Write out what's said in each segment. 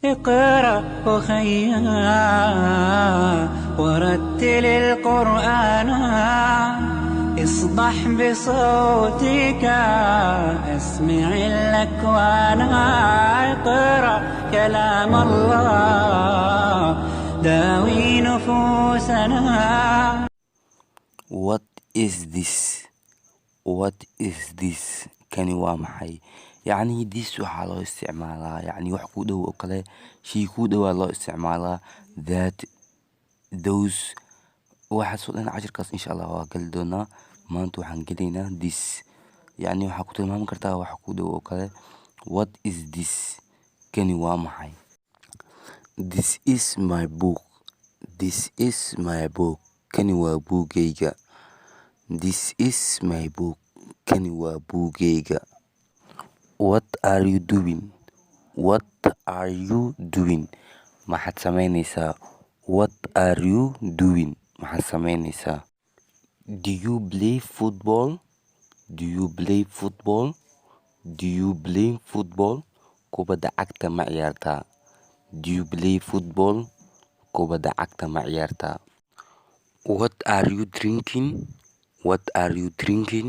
اقرأ أخيا ورتل القرآن اصدح بصوتك اسمع الأكوان اقرأ كلام الله داوي نفوسنا. What is this? What is this? kani waa maxay? yacni this waxaa loo isticmaalaa yacni wax ku dhow oo kale, shay ku dhowaa loo isticmaalaa. that, those, waxaasoo dhan cashirkaas insha allah waa gali doonaa. maanta waxaan gelaynaa this, yacni waxaa ku tilmaami kartaa wax ku dhow oo kale. What is this? kani waa maxay? This is my book. This is my book. kani waa buugayga. This is my book. kani waa buugayga. What are you doing? What are you doing? maxaad sameynaysaa? What are you doing? maxaad sameynaysaa? Do you play football? Do you play football? Do you play football? kubadda cagta ma ciyaartaa? Do you play football? kubadda cagta ma ciyaartaa? What are you drinking? What are you drinking?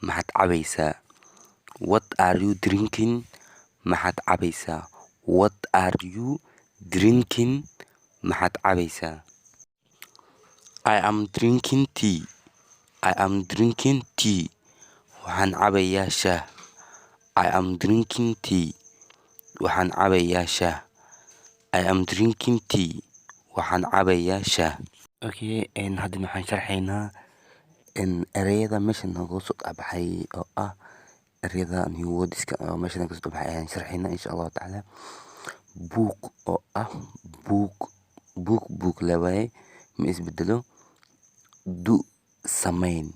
maxaad cabaysaa? What are you drinking? maxaad cabaysaa? What are you drinking? maxaad cabaysaa? I am drinking tea. I am drinking tea. waxaan cabayaa shaah. I am drinking tea. waxaan cabayaa shaah. I am drinking tea. waxaan cabayaa shaah. Okay, hadda waxaan sharxaynaa ereyada meesha nooga soo baxay oo ah ereyada new wordska oo meesha nooga soo baxay ayaan sharxaynaa insha Allah taala. book oo ah book labaye ma isbedelo. do sameyn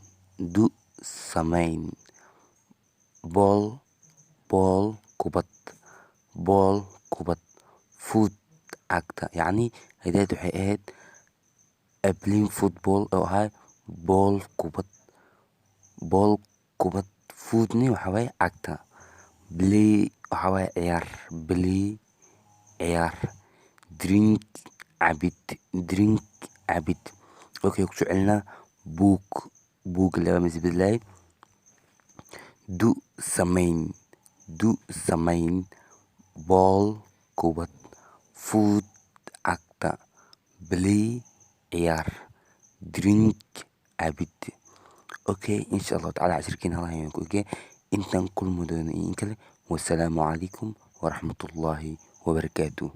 ball kubad foot cagta. yacni hidaayad waxay ahayd playing football oo ahay ball kubad footni waxa waaye cagta. play waxa waaye ciyaar. drink cabid. okay ku socelina book laba misbedlay. do sameyn ball kubad foot cagta play ciyaar drink cabid. okay insha Allah taala cashirkeena halkan ayaan ku egay. intaan kulmi doono in kale. wassalaamu calaykum waraxmatullaahi wabarakaatuh.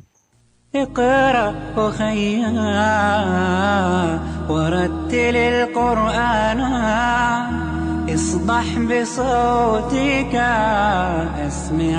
اقرأ أخيا ورتل القرآن اصدح بصوتك اسمع